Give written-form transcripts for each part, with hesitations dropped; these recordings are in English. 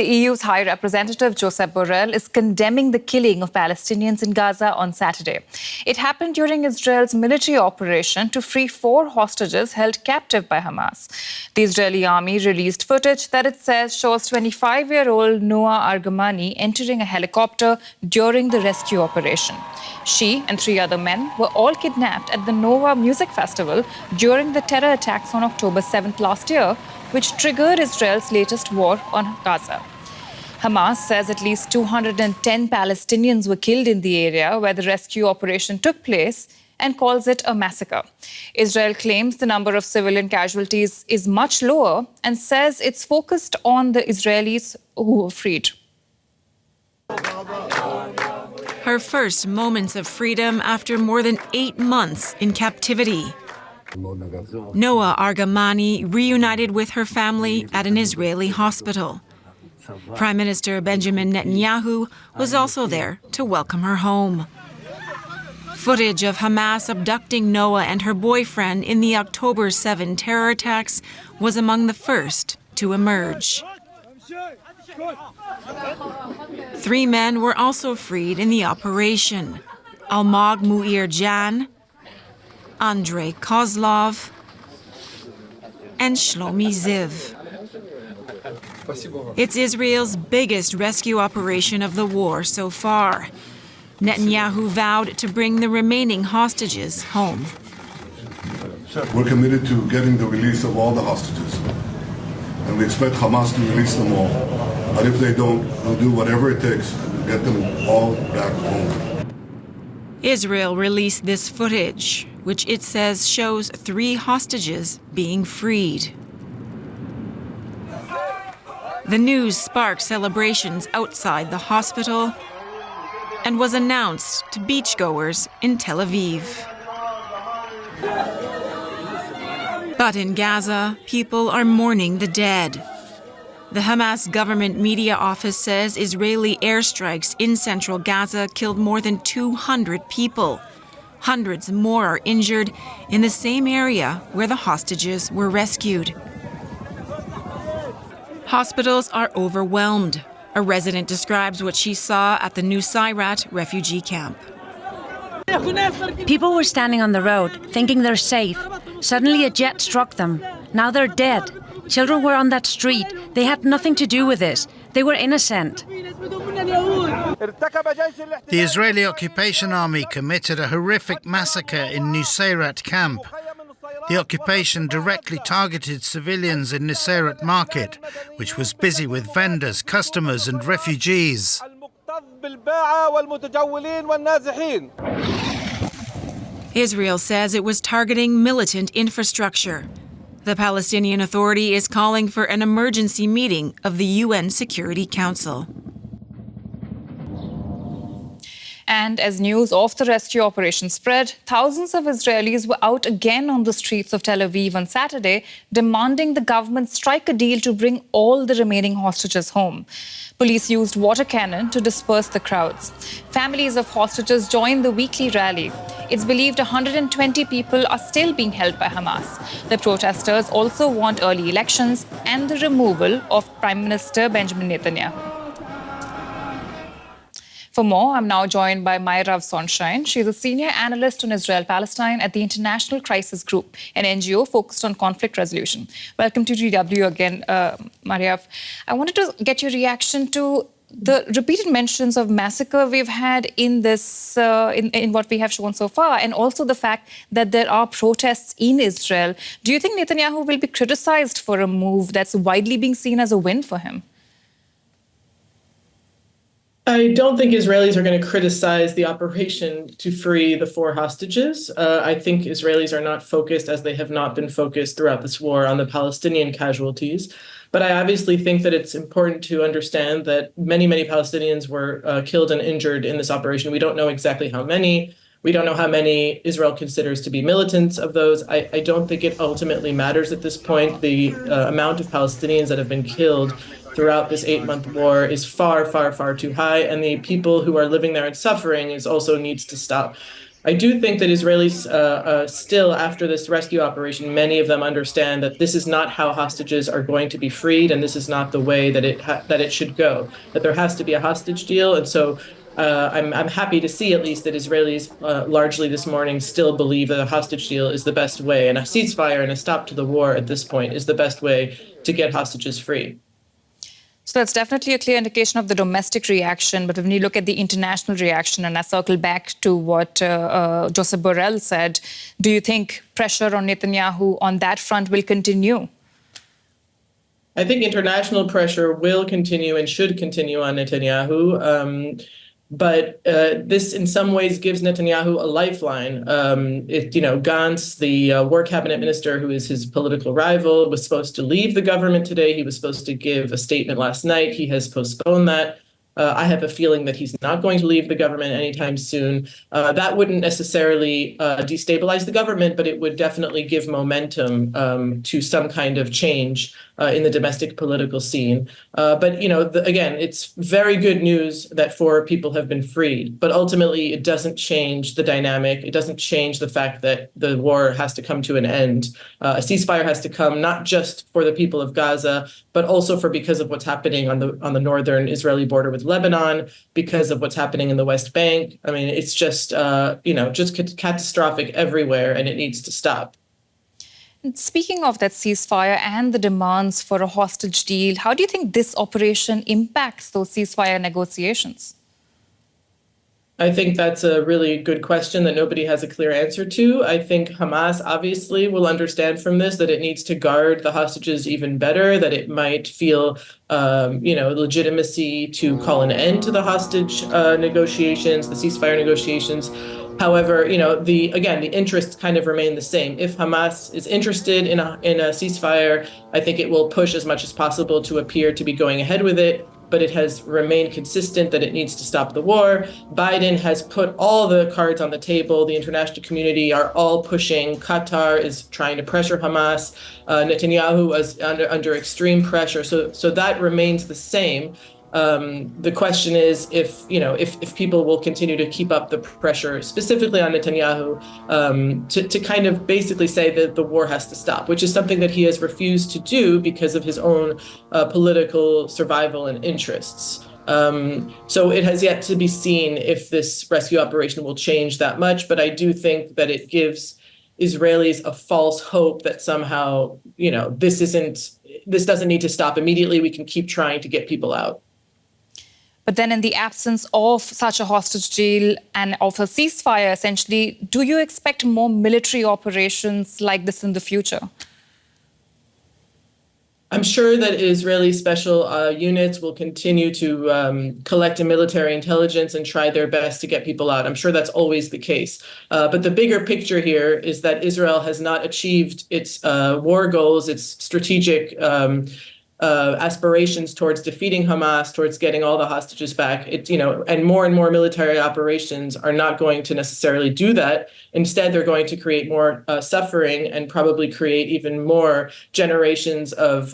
The EU's High Representative Josep Borrell is condemning the killing of Palestinians in Gaza on Saturday. It happened during Israel's military operation to free 4 hostages held captive by Hamas. The Israeli army released footage that it says shows 25-year-old Noa Argamani entering a helicopter during the rescue operation. She and 3 other men were all kidnapped at the Noa Music Festival during the terror attacks on October 7th last year, which triggered Israel's latest war on Gaza. Hamas says at least 210 Palestinians were killed in the area where the rescue operation took place and calls it a massacre. Israel claims the number of civilian casualties is much lower and says it's focused on the Israelis who were freed. Her first moments of freedom after more than 8 months in captivity. Noa Argamani reunited with her family at an Israeli hospital. Prime Minister Benjamin Netanyahu was also there to welcome her home. Footage of Hamas abducting Noa and her boyfriend in the October 7 terror attacks was among the first to emerge. 3 men were also freed in the operation: Almog Muir Jan, Andrei Kozlov, and Shlomi Ziv. It's Israel's biggest rescue operation of the war so far. Netanyahu vowed to bring the remaining hostages home. We're committed to getting the release of all the hostages, and we expect Hamas to release them all. But if they don't, we'll do whatever it takes to get them all back home. Israel released this footage, which it says shows 3 hostages being freed. The news sparked celebrations outside the hospital and was announced to beachgoers in Tel Aviv. But in Gaza, people are mourning the dead. The Hamas government media office says Israeli airstrikes in central Gaza killed more than 200 people. Hundreds more are injured in the same area where the hostages were rescued. Hospitals are overwhelmed. A resident describes what she saw at the Nuseirat refugee camp. People were standing on the road, thinking they're safe. Suddenly a jet struck them. Now they're dead. Children were on that street. They had nothing to do with it. They were innocent. The Israeli occupation army committed a horrific massacre in Nuseirat camp. The occupation directly targeted civilians in Nuseirat market, which was busy with vendors, customers and refugees. Israel says it was targeting militant infrastructure. The Palestinian Authority is calling for an emergency meeting of the UN Security Council. And as news of the rescue operation spread, thousands of Israelis were out again on the streets of Tel Aviv on Saturday, demanding the government strike a deal to bring all the remaining hostages home. Police used water cannon to disperse the crowds. Families of hostages joined the weekly rally. It's believed 120 people are still being held by Hamas. The protesters also want early elections and the removal of Prime Minister Benjamin Netanyahu. For more, I'm now joined by Mairav Zonszein. She's a senior analyst on Israel-Palestine at the International Crisis Group, an NGO focused on conflict resolution. Welcome to DW again, Mairav. I wanted to get your reaction to the repeated mentions of massacre we've had in this, in what we have shown so far, and also the fact that there are protests in Israel. Do you think Netanyahu will be criticized for a move that's widely being seen as a win for him? I don't think Israelis are going to criticize the operation to free the 4 hostages. I think Israelis are not focused, as they have not been focused throughout this war, on the Palestinian casualties. But I obviously think that it's important to understand that many, many Palestinians were killed and injured in this operation. We don't know exactly how many. We don't know how many Israel considers to be militants of those. I don't think it ultimately matters at this point. The amount of Palestinians that have been killed throughout this 8-month war is far, far, far too high. And the people who are living there and suffering also needs to stop. I do think that Israelis still, after this rescue operation, many of them understand that this is not how hostages are going to be freed, and this is not the way that it should go. That there has to be a hostage deal, and so I'm happy to see at least that Israelis largely this morning still believe that a hostage deal is the best way, and a ceasefire and a stop to the war at this point is the best way to get hostages free. So that's definitely a clear indication of the domestic reaction. But when you look at the international reaction, and I circle back to what Josep Borrell said, do you think pressure on Netanyahu on that front will continue? I think international pressure will continue and should continue on Netanyahu. But this, in some ways, gives Netanyahu a lifeline. Gantz, the war cabinet minister, who is his political rival, was supposed to leave the government today. He was supposed to give a statement last night. He has postponed that. I have a feeling that he's not going to leave the government anytime soon. That wouldn't necessarily destabilize the government, but it would definitely give momentum to some kind of change in the domestic political scene. But again, it's very good news that 4 people have been freed. But ultimately, it doesn't change the dynamic. It doesn't change the fact that the war has to come to an end. A ceasefire has to come not just for the people of Gaza, but also because of what's happening on the northern Israeli border with Lebanon, because of what's happening in the West Bank. I mean, it's just catastrophic everywhere, and it needs to stop. Speaking of that ceasefire and the demands for a hostage deal, how do you think this operation impacts those ceasefire negotiations? I think that's a really good question that nobody has a clear answer to. I think Hamas obviously will understand from this that it needs to guard the hostages even better, that it might feel, legitimacy to call an end to the hostage negotiations, the ceasefire negotiations. However, the interests kind of remain the same. If Hamas is interested in a ceasefire, I think it will push as much as possible to appear to be going ahead with it. But it has remained consistent that it needs to stop the war. Biden has put all the cards on the table. The international community are all pushing. Qatar is trying to pressure Hamas. Netanyahu is under extreme pressure. So that remains the same. The question is if people will continue to keep up the pressure, specifically on Netanyahu, to kind of basically say that the war has to stop, which is something that he has refused to do because of his own political survival and interests. So it has yet to be seen if this rescue operation will change that much, but I do think that it gives Israelis a false hope that somehow, this doesn't need to stop immediately. We can keep trying to get people out. But then in the absence of such a hostage deal and of a ceasefire, essentially, do you expect more military operations like this in the future? I'm sure that Israeli special units will continue to collect military intelligence and try their best to get people out. I'm sure that's always the case. But the bigger picture here is that Israel has not achieved its war goals, its strategic aspirations towards defeating Hamas, towards getting all the hostages back. And more military operations are not going to necessarily do that. Instead, they're going to create more suffering and probably create even more generations of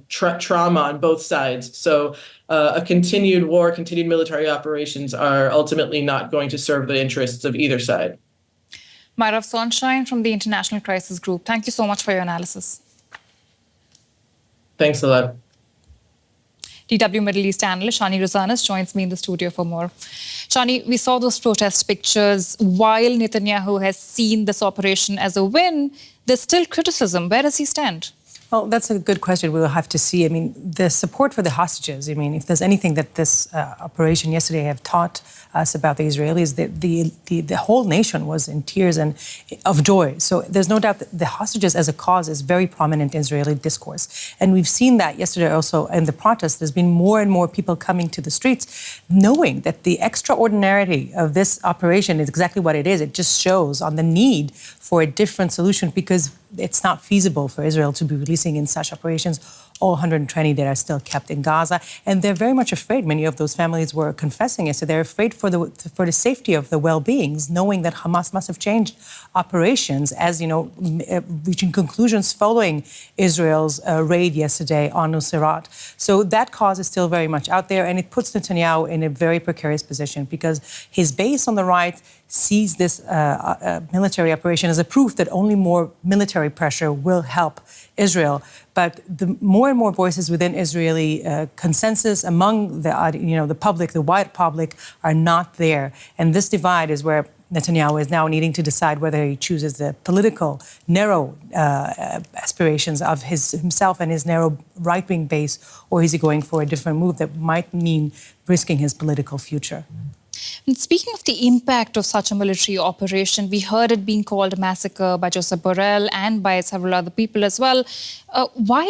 trauma on both sides. So a continued war, continued military operations are ultimately not going to serve the interests of either side. Mairav Zonszein from the International Crisis Group, thank you so much for your analysis. Thanks a lot. DW Middle East analyst Shani Rozanes joins me in the studio for more. Shani, we saw those protest pictures. While Netanyahu has seen this operation as a win, there's still criticism. Where does he stand? Well, that's a good question. We will have to see. I mean, the support for the hostages, if there's anything that this operation yesterday have taught us about the Israelis, the whole nation was in tears and of joy. So there's no doubt that the hostages as a cause is very prominent in Israeli discourse. And we've seen that yesterday also in the protests. There's been more and more people coming to the streets, knowing that the extraordinarity of this operation is exactly what it is. It just shows on the need for a different solution because it's not feasible for Israel to be releasing in such operations all 120 that are still kept in Gaza. And they're very much afraid. Many of those families were confessing it. So they're afraid for the safety of the well-beings, knowing that Hamas must have changed operations as, reaching conclusions following Israel's raid yesterday on Nuseirat. So that cause is still very much out there, and it puts Netanyahu in a very precarious position because his base on the right sees this military operation as a proof that only more military pressure will help Israel. But the more and more voices within Israeli consensus among the public, the wide public, are not there. And this divide is where Netanyahu is now needing to decide whether he chooses the political, narrow aspirations of himself and his narrow right-wing base, or is he going for a different move that might mean risking his political future. And speaking of the impact of such a military operation, we heard it being called a massacre by Josep Borrell and by several other people as well. Why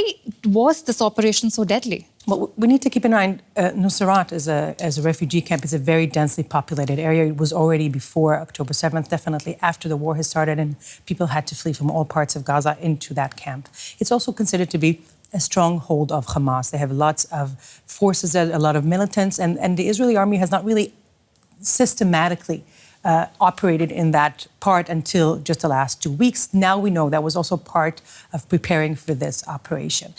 was this operation so deadly? Well, we need to keep in mind Nuseirat as a refugee camp is a very densely populated area. It was already before October 7th, definitely after the war has started, and people had to flee from all parts of Gaza into that camp. It's also considered to be a stronghold of Hamas. They have lots of forces, a lot of militants, and the Israeli army has not really systematically operated in that part until just the last 2 weeks. Now we know that was also part of preparing for this operation.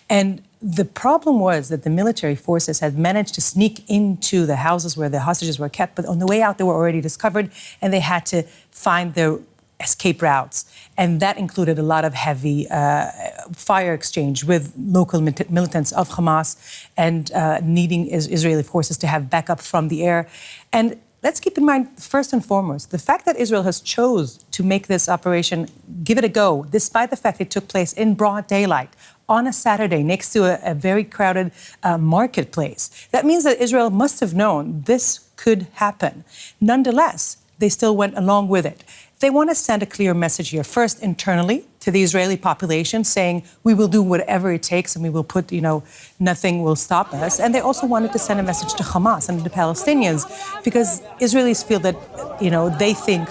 And the problem was that the military forces had managed to sneak into the houses where the hostages were kept, but on the way out they were already discovered, and they had to find their escape routes. And that included a lot of heavy fire exchange with local militants of Hamas and needing Israeli forces to have backup from the air. And let's keep in mind, first and foremost, the fact that Israel has chose to make this operation, give it a go, despite the fact it took place in broad daylight on a Saturday next to a very crowded marketplace. That means that Israel must have known this could happen. Nonetheless, they still went along with it. They want to send a clear message here, first internally to the Israeli population, saying we will do whatever it takes and we will put, nothing will stop us. And they also wanted to send a message to Hamas and the Palestinians, because Israelis feel that, they think,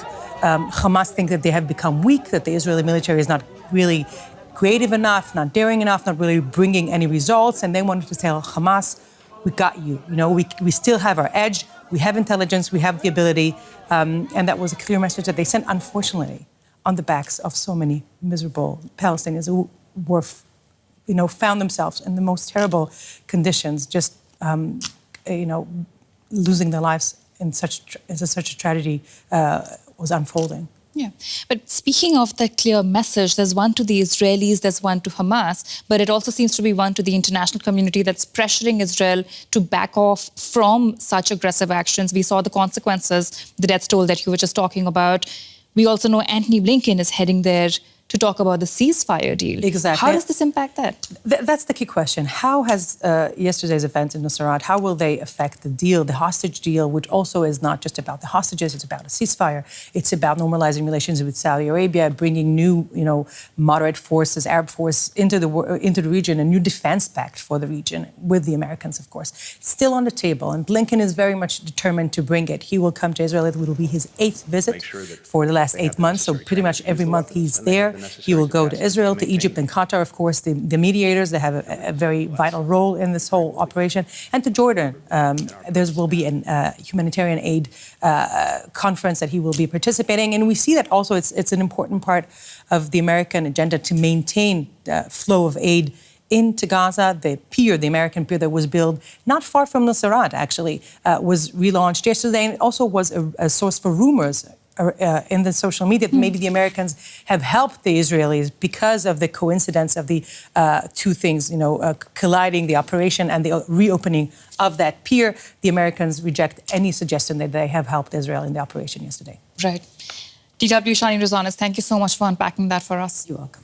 Hamas think that they have become weak, that the Israeli military is not really creative enough, not daring enough, not really bringing any results. And they wanted to tell Hamas, we got you. We still have our edge. We have intelligence, we have the ability, and that was a clear message that they sent, unfortunately, on the backs of so many miserable Palestinians who were, found themselves in the most terrible conditions, just, losing their lives in such a tragedy was unfolding. Yeah. But speaking of that clear message, there's one to the Israelis, there's one to Hamas, but it also seems to be one to the international community that's pressuring Israel to back off from such aggressive actions. We saw the consequences, the death toll that you were just talking about. We also know Antony Blinken is heading there to talk about the ceasefire deal. Exactly. How does this impact that? That's the key question. How has yesterday's event in Nuseirat, how will they affect the deal, the hostage deal, which also is not just about the hostages, it's about a ceasefire. It's about normalizing relations with Saudi Arabia, bringing new, moderate forces, Arab force into the region, a new defense pact for the region with the Americans, of course. It's still on the table, and Blinken is very much determined to bring it. He will come to Israel. It will be his 8th visit for the last 8 months, so pretty much every month he's there. He will go to Israel, to Egypt and Qatar, of course, the mediators. They have a very vital role in this whole operation. And to Jordan. There will be a humanitarian aid conference that he will be participating. And we see that also it's an important part of the American agenda to maintain the flow of aid into Gaza. The pier, the American pier that was built not far from Nuseirat, actually, was relaunched yesterday. And it also was a source for rumors in the social media that maybe the Americans have helped the Israelis because of the coincidence of the two things, colliding, the operation and the reopening of that pier. The Americans reject any suggestion that they have helped Israel in the operation yesterday. Right. DW Shani Rozanes, thank you so much for unpacking that for us. You're welcome.